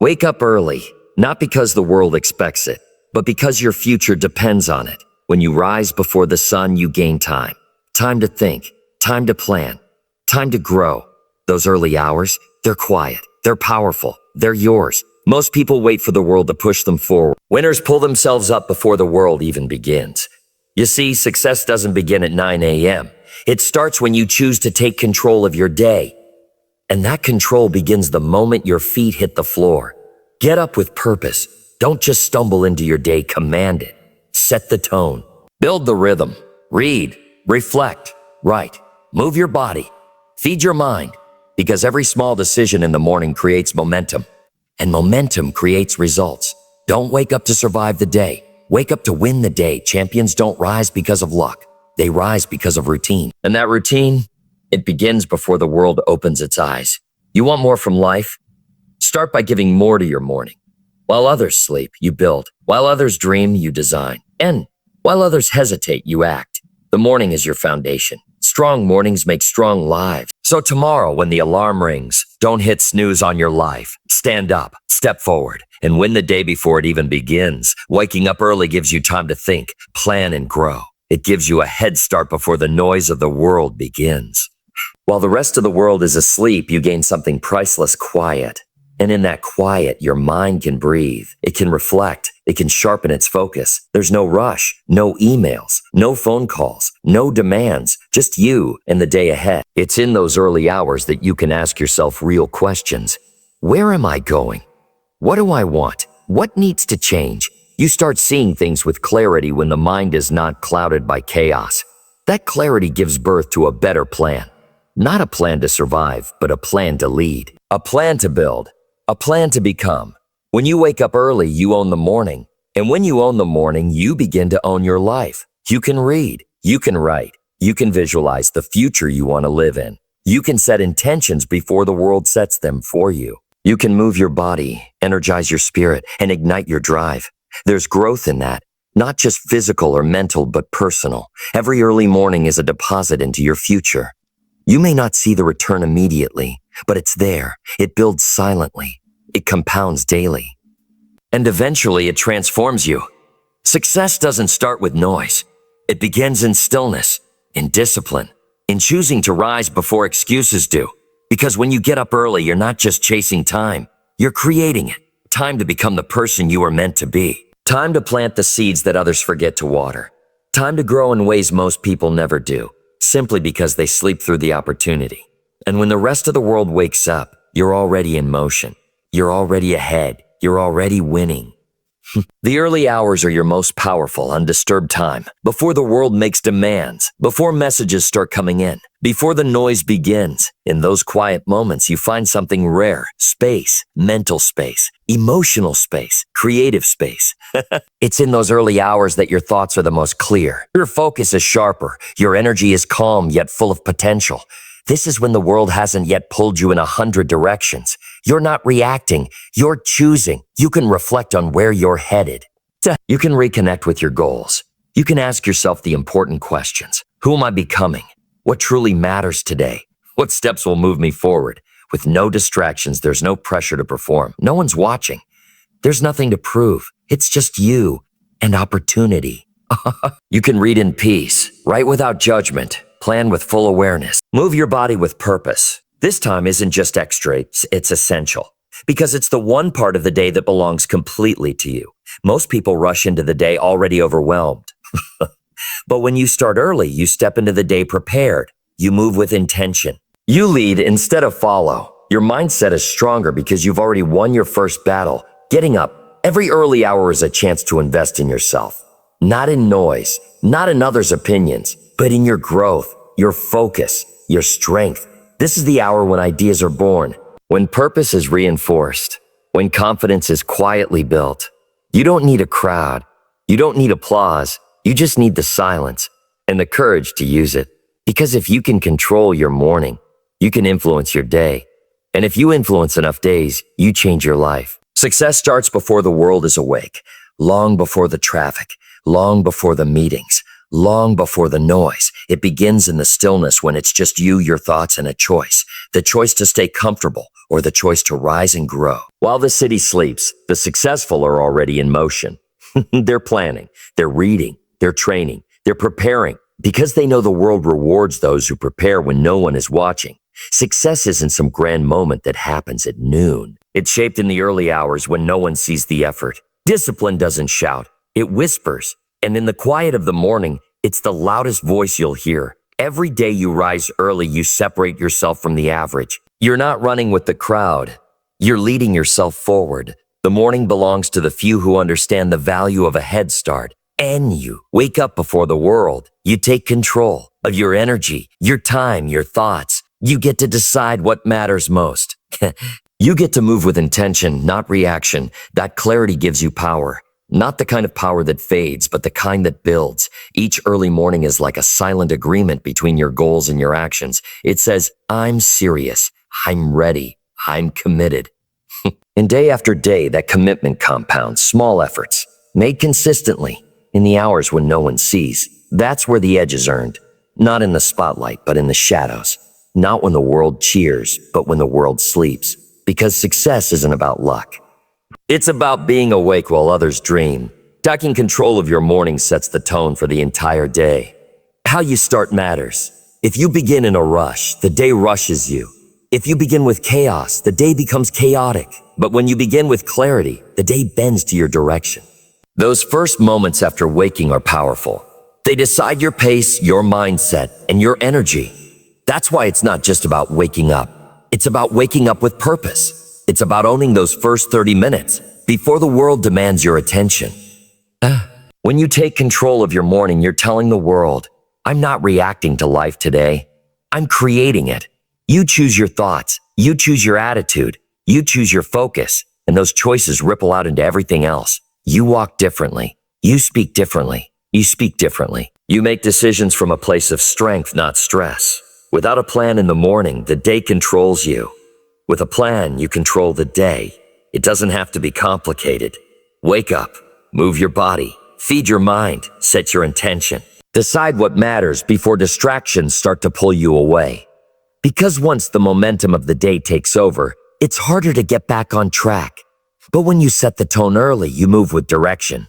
Wake up early, not because the world expects it, but because your future depends on it. When you rise before the sun, you gain time. Time to think, time to plan, time to grow. Those early hours, they're quiet, they're powerful, they're yours. Most people wait for the world to push them forward. Winners pull themselves up before the world even begins. You see, success doesn't begin at 9 a.m. It starts when you choose to take control of your day. And that control begins the moment your feet hit the floor. Get up with purpose. Don't just stumble into your day, command it. Set the tone. Build the rhythm. Read, reflect, write. Move your body. Feed your mind. Because every small decision in the morning creates momentum. And momentum creates results. Don't wake up to survive the day. Wake up to win the day. Champions don't rise because of luck. They rise because of routine. And that routine, it begins before the world opens its eyes. You want more from life? Start by giving more to your morning. While others sleep, you build. While others dream, you design. And while others hesitate, you act. The morning is your foundation. Strong mornings make strong lives. So tomorrow, when the alarm rings, don't hit snooze on your life. Stand up, step forward, and win the day before it even begins. Waking up early gives you time to think, plan, and grow. It gives you a head start before the noise of the world begins. While the rest of the world is asleep, you gain something priceless: quiet. And in that quiet, your mind can breathe. It can reflect. It can sharpen its focus. There's no rush, no emails, no phone calls, no demands, just you and the day ahead. It's in those early hours that you can ask yourself real questions. Where am I going? What do I want? What needs to change? You start seeing things with clarity when the mind is not clouded by chaos. That clarity gives birth to a better plan. Not a plan to survive, but a plan to lead. A plan to build. A plan to become. When you wake up early, you own the morning. And when you own the morning, you begin to own your life. You can read. You can write. You can visualize the future you want to live in. You can set intentions before the world sets them for you. You can move your body, energize your spirit, and ignite your drive. There's growth in that. Not just physical or mental, but personal. Every early morning is a deposit into your future. You may not see the return immediately, but it's there. It builds silently. It compounds daily. And eventually it transforms you. Success doesn't start with noise. It begins in stillness, in discipline, in choosing to rise before excuses do. Because when you get up early, you're not just chasing time. You're creating it. Time to become the person you are meant to be. Time to plant the seeds that others forget to water. Time to grow in ways most people never do, simply because they sleep through the opportunity. And when the rest of the world wakes up, you're already in motion. You're already ahead. You're already winning. The early hours are your most powerful, undisturbed time. Before the world makes demands, before messages start coming in, before the noise begins. In those quiet moments, you find something rare: space, mental space, emotional space, creative space. It's in those early hours that your thoughts are the most clear. Your focus is sharper. Your energy is calm yet full of potential. This is when the world hasn't yet pulled you in 100 directions. You're not reacting. You're choosing. You can reflect on where you're headed. You can reconnect with your goals. You can ask yourself the important questions. Who am I becoming? What truly matters today? What steps will move me forward? With no distractions, there's no pressure to perform. No one's watching. There's nothing to prove. It's just you and opportunity. You can read in peace, write without judgment, plan with full awareness. Move your body with purpose. This time isn't just extra, it's essential. Because it's the one part of the day that belongs completely to you. Most people rush into the day already overwhelmed. But when you start early, you step into the day prepared. You move with intention. You lead instead of follow. Your mindset is stronger because you've already won your first battle. Getting up every early hour is a chance to invest in yourself. Not in noise, not in others' opinions, but in your growth, your focus, your strength. This is the hour when ideas are born, when purpose is reinforced, when confidence is quietly built. You don't need a crowd. You don't need applause. You just need the silence and the courage to use it. Because if you can control your morning, you can influence your day. And if you influence enough days, you change your life. Success starts before the world is awake, long before the traffic, long before the meetings, long before the noise. It begins in the stillness when it's just you, your thoughts, and a choice. The choice to stay comfortable or the choice to rise and grow. While the city sleeps, the successful are already in motion. They're planning, they're reading, they're training, they're preparing, because they know the world rewards those who prepare when no one is watching. Success isn't some grand moment that happens at noon. It's shaped in the early hours when no one sees the effort. Discipline doesn't shout, it whispers. And in the quiet of the morning, it's the loudest voice you'll hear. Every day you rise early, you separate yourself from the average. You're not running with the crowd. You're leading yourself forward. The morning belongs to the few who understand the value of a head start. And you wake up before the world. You take control of your energy, your time, your thoughts. You get to decide what matters most. You get to move with intention, not reaction. That clarity gives you power. Not the kind of power that fades, but the kind that builds. Each early morning is like a silent agreement between your goals and your actions. It says, I'm serious. I'm ready. I'm committed. And day after day, that commitment compounds. Small efforts, made consistently, in the hours when no one sees. That's where the edge is earned. Not in the spotlight, but in the shadows. Not when the world cheers, but when the world sleeps. Because success isn't about luck. It's about being awake while others dream. Taking control of your morning sets the tone for the entire day. How you start matters. If you begin in a rush, the day rushes you. If you begin with chaos, the day becomes chaotic. But when you begin with clarity, the day bends to your direction. Those first moments after waking are powerful. They decide your pace, your mindset, and your energy. That's why it's not just about waking up. It's about waking up with purpose. It's about owning those first 30 minutes before the world demands your attention. When you take control of your morning, you're telling the world, I'm not reacting to life today. I'm creating it. You choose your thoughts. You choose your attitude. You choose your focus. And those choices ripple out into everything else. You walk differently. You speak differently. You speak differently. You make decisions from a place of strength, not stress. Without a plan in the morning, the day controls you. With a plan, you control the day. It doesn't have to be complicated. Wake up, move your body, feed your mind, set your intention. Decide what matters before distractions start to pull you away. Because once the momentum of the day takes over, it's harder to get back on track. But when you set the tone early, you move with direction.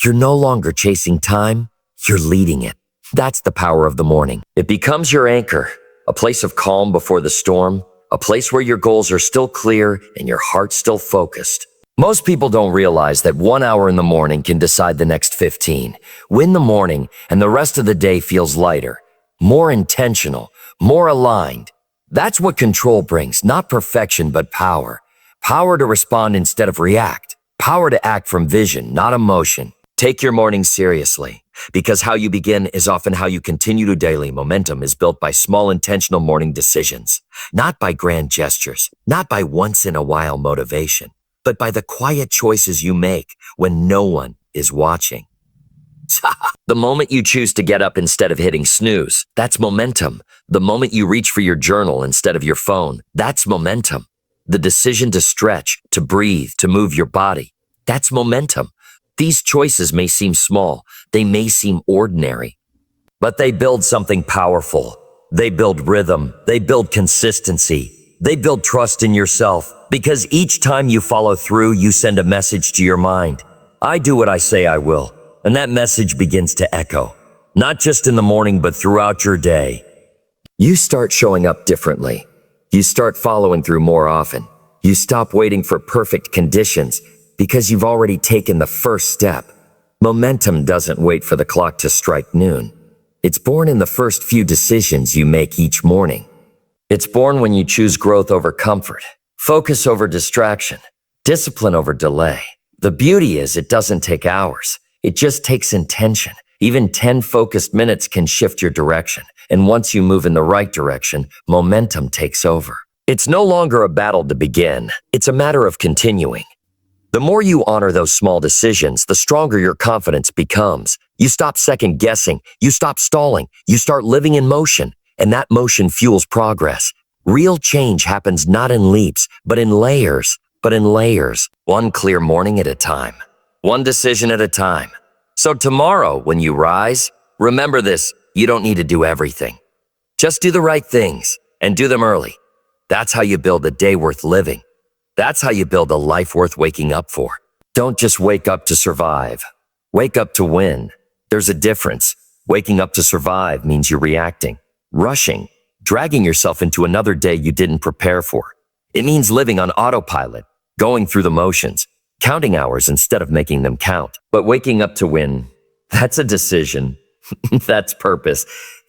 You're no longer chasing time, you're leading it. That's the power of the morning. It becomes your anchor, a place of calm before the storm, a place where your goals are still clear and your heart still focused. Most people don't realize that 1 hour in the morning can decide the next 15. Win the morning and the rest of the day feels lighter, more intentional, more aligned. That's what control brings, not perfection, but power. Power to respond instead of react. Power to act from vision, not emotion. Take your morning seriously, because how you begin is often how you continue to. Daily momentum is built by small intentional morning decisions, not by grand gestures, not by once-in-a-while motivation, but by the quiet choices you make when no one is watching. The moment you choose to get up instead of hitting snooze, that's momentum. The moment you reach for your journal instead of your phone, that's momentum. The decision to stretch, to breathe, to move your body, that's momentum. These choices may seem small, they may seem ordinary, but they build something powerful. They build rhythm, they build consistency, they build trust in yourself, because each time you follow through, you send a message to your mind. I do what I say I will, and that message begins to echo, not just in the morning, but throughout your day. You start showing up differently. You start following through more often. You stop waiting for perfect conditions because you've already taken the first step. Momentum doesn't wait for the clock to strike noon. It's born in the first few decisions you make each morning. It's born when you choose growth over comfort, focus over distraction, discipline over delay. The beauty is it doesn't take hours. It just takes intention. Even 10 focused minutes can shift your direction. And once you move in the right direction, momentum takes over. It's no longer a battle to begin. It's a matter of continuing. The more you honor those small decisions, the stronger your confidence becomes. You stop second guessing. You stop stalling. You start living in motion. And that motion fuels progress. Real change happens not in leaps, but in layers. One clear morning at a time. One decision at a time. So tomorrow, when you rise, remember this, you don't need to do everything. Just do the right things and do them early. That's how you build a day worth living. That's how you build a life worth waking up for. Don't just wake up to survive. Wake up to win. There's a difference. Waking up to survive means you're reacting, rushing, dragging yourself into another day you didn't prepare for. It means living on autopilot, going through the motions, counting hours instead of making them count. But waking up to win, that's a decision. That's purpose.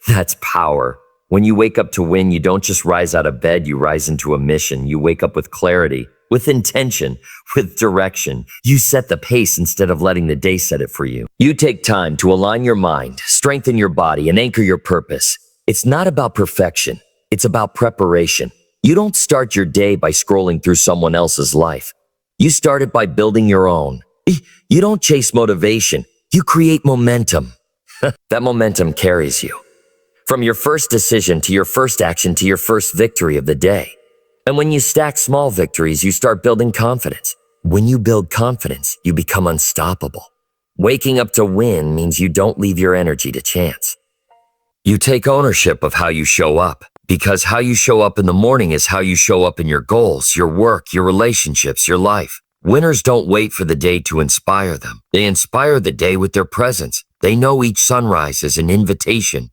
That's power. When you wake up to win, you don't just rise out of bed, you rise into a mission. You wake up with clarity, with intention, with direction. You set the pace instead of letting the day set it for you. You take time to align your mind, strengthen your body, and anchor your purpose. It's not about perfection. It's about preparation. You don't start your day by scrolling through someone else's life. You start it by building your own. You don't chase motivation. You create momentum. That momentum carries you. From your first decision to your first action to your first victory of the day. And when you stack small victories, you start building confidence. When you build confidence, you become unstoppable. Waking up to win means you don't leave your energy to chance. You take ownership of how you show up, because how you show up in the morning is how you show up in your goals, your work, your relationships, your life. Winners don't wait for the day to inspire them. They inspire the day with their presence. They know each sunrise is an invitation.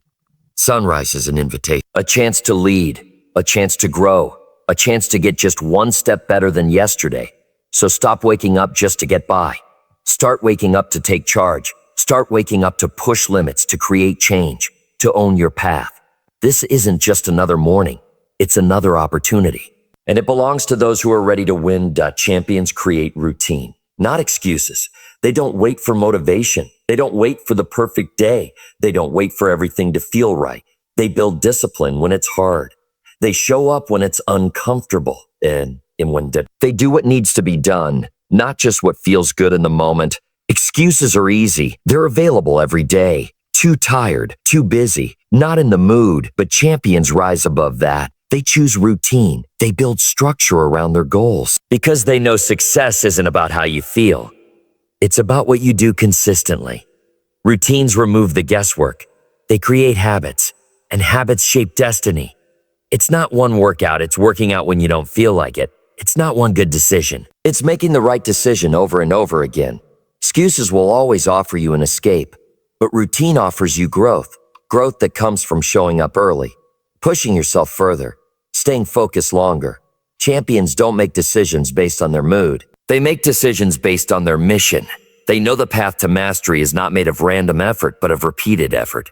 Sunrise is an invitation. A chance to lead, a chance to grow, a chance to get just one step better than yesterday. So stop waking up just to get by. Start waking up to take charge. Start waking up to push limits, to create change, to own your path. This isn't just another morning. It's another opportunity. And it belongs to those who are ready to win. Champions create routine, not excuses. They don't wait for motivation. They don't wait for the perfect day. They don't wait for everything to feel right. They build discipline when it's hard. They show up when it's uncomfortable. And when they do what needs to be done, not just what feels good in the moment. Excuses are easy. They're available every day. Too tired, too busy, not in the mood, but champions rise above that. They choose routine. They build structure around their goals because they know success isn't about how you feel. It's about what you do consistently. Routines remove the guesswork. They create habits, and habits shape destiny. It's not one workout, it's working out when you don't feel like it. It's not one good decision. It's making the right decision over and over again. Excuses will always offer you an escape, but routine offers you growth. Growth that comes from showing up early, pushing yourself further, staying focused longer. Champions don't make decisions based on their mood. They make decisions based on their mission. They know the path to mastery is not made of random effort, but of repeated effort.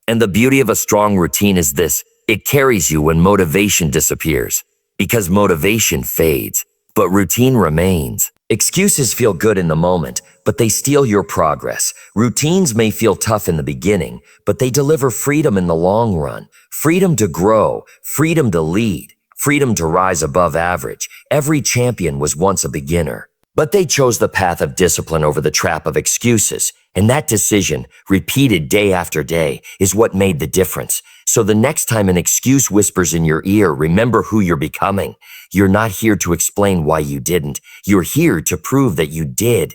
And the beauty of a strong routine is this: it carries you when motivation disappears, because motivation fades, but routine remains. Excuses feel good in the moment, but they steal your progress. Routines may feel tough in the beginning, but they deliver freedom in the long run. Freedom to grow, freedom to lead, freedom to rise above average. Every champion was once a beginner, but they chose the path of discipline over the trap of excuses. And that decision, repeated day after day, is what made the difference. So the next time an excuse whispers in your ear, remember who you're becoming. You're not here to explain why you didn't. You're here to prove that you did.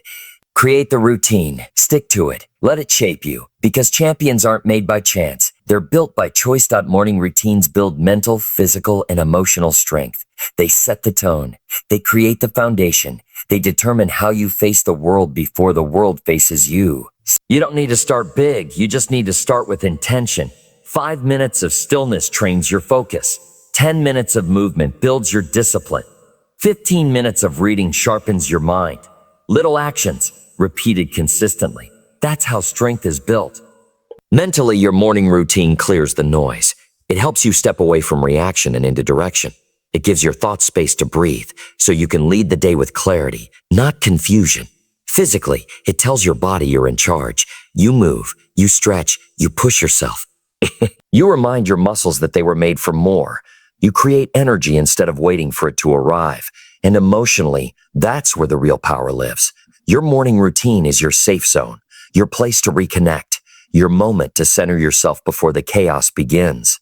Create the routine. Stick to it. Let it shape you. Because champions aren't made by chance. They're built by choice. Morning routines build mental, physical, and emotional strength. They set the tone. They create the foundation. They determine how you face the world before the world faces you. You don't need to start big. You just need to start with intention. 5 minutes of stillness trains your focus. 10 minutes of movement builds your discipline. 15 minutes of reading sharpens your mind. Little actions, repeated consistently. That's how strength is built. Mentally, your morning routine clears the noise. It helps you step away from reaction and into direction. It gives your thoughts space to breathe, so you can lead the day with clarity, not confusion. Physically, it tells your body you're in charge. You move, you stretch, you push yourself. You remind your muscles that they were made for more. You create energy instead of waiting for it to arrive. And emotionally, that's where the real power lives. Your morning routine is your safe zone, your place to reconnect, your moment to center yourself before the chaos begins.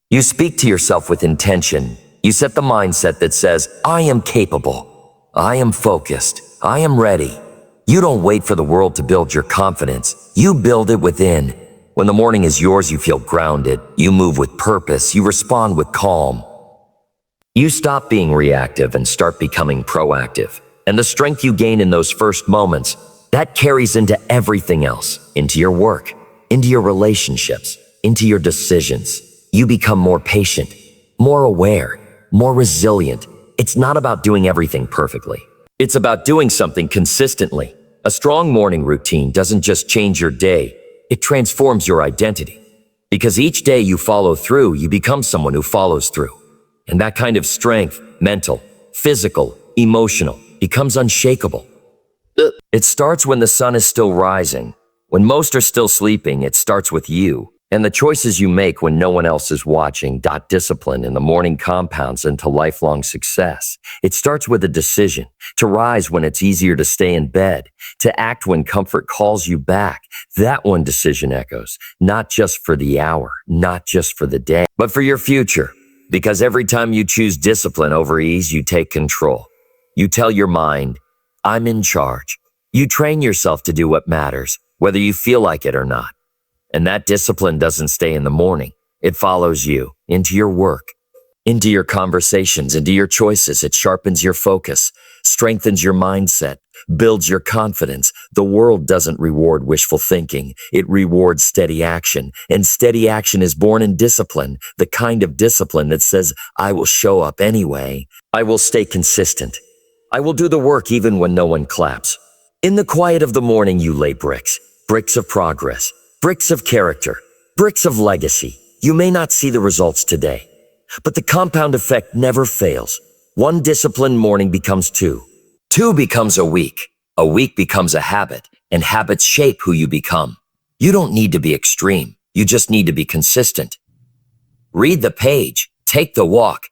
You speak to yourself with intention. You set the mindset that says, I am capable. I am focused. I am ready. You don't wait for the world to build your confidence. You build it within. When the morning is yours, you feel grounded. You move with purpose. You respond with calm. You stop being reactive and start becoming proactive. And the strength you gain in those first moments, that carries into everything else, into your work, into your relationships, into your decisions. You become more patient, more aware, more resilient. It's not about doing everything perfectly. It's about doing something consistently. A strong morning routine doesn't just change your day, it transforms your identity. Because each day you follow through, you become someone who follows through. And that kind of strength, mental, physical, emotional, becomes unshakable. It starts when the sun is still rising. When most are still sleeping, it starts with you. And the choices you make when no one else is watching. Discipline in the morning compounds into lifelong success. It starts with a decision to rise when it's easier to stay in bed, to act when comfort calls you back. That one decision echoes, not just for the hour, not just for the day, but for your future. Because every time you choose discipline over ease, you take control. You tell your mind, I'm in charge. You train yourself to do what matters, whether you feel like it or not. And that discipline doesn't stay in the morning. It follows you into your work, into your conversations, into your choices. It sharpens your focus, strengthens your mindset, builds your confidence. The world doesn't reward wishful thinking. It rewards steady action. And steady action is born in discipline, the kind of discipline that says, I will show up anyway. I will stay consistent. I will do the work even when no one claps. In the quiet of the morning, you lay bricks, bricks of progress. Bricks of character, bricks of legacy. You may not see the results today, but the compound effect never fails. One disciplined morning becomes two. Two becomes a week becomes a habit, and habits shape who you become. You don't need to be extreme. You just need to be consistent. Read the page, take the walk,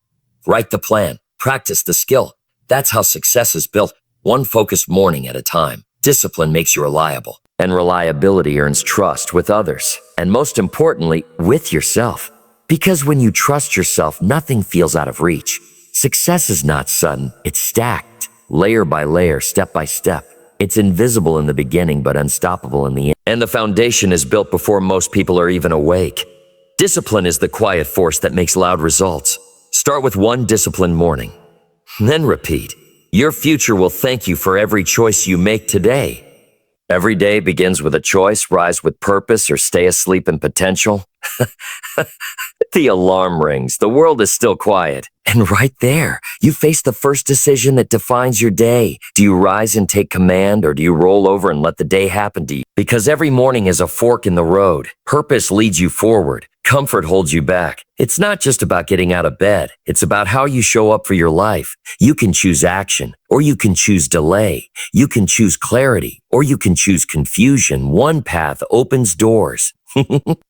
write the plan, practice the skill. That's how success is built, one focused morning at a time. Discipline makes you reliable. And reliability earns trust with others, and most importantly, with yourself. Because when you trust yourself, nothing feels out of reach. Success is not sudden, it's stacked, layer by layer, step by step. It's invisible in the beginning, but unstoppable in the end. And the foundation is built before most people are even awake. Discipline is the quiet force that makes loud results. Start with one disciplined morning, then repeat. Your future will thank you for every choice you make today. Every day begins with a choice, rise with purpose or stay asleep in potential. The alarm rings. The world is still quiet. And right there, you face the first decision that defines your day. Do you rise and take command, or do you roll over and let the day happen to you? Because every morning is a fork in the road. Purpose leads you forward. Comfort holds you back. It's not just about getting out of bed. It's about how you show up for your life. You can choose action, or you can choose delay. You can choose clarity, or you can choose confusion. One path opens doors.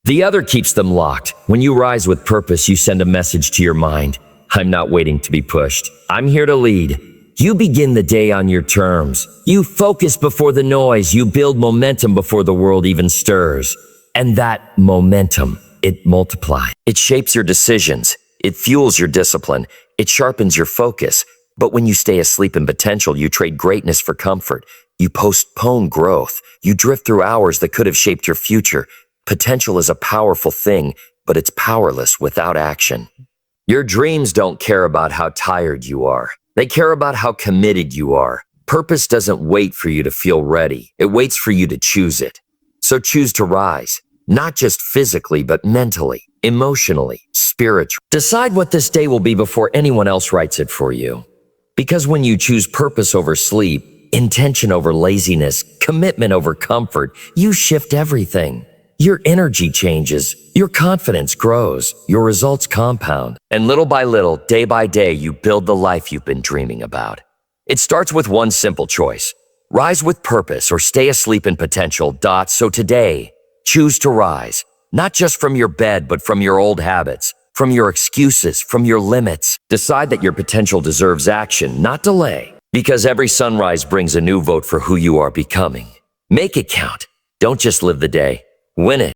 The other keeps them locked. When you rise with purpose, you send a message to your mind. I'm not waiting to be pushed. I'm here to lead. You begin the day on your terms. You focus before the noise. You build momentum before the world even stirs. And that momentum, it multiplies. It shapes your decisions. It fuels your discipline. It sharpens your focus. But when you stay asleep in potential, you trade greatness for comfort. You postpone growth. You drift through hours that could have shaped your future. Potential is a powerful thing, but it's powerless without action. Your dreams don't care about how tired you are. They care about how committed you are. Purpose doesn't wait for you to feel ready. It waits for you to choose it. So choose to rise, not just physically, but mentally, emotionally, spiritually. Decide what this day will be before anyone else writes it for you. Because when you choose purpose over sleep, intention over laziness, commitment over comfort, you shift everything. Your energy changes, your confidence grows, your results compound, and little by little, day by day, you build the life you've been dreaming about. It starts with one simple choice. Rise with purpose or stay asleep in potential. So today, choose to rise, not just from your bed, but from your old habits, from your excuses, from your limits. Decide that your potential deserves action, not delay, because every sunrise brings a new vote for who you are becoming. Make it count. Don't just live the day. Win it.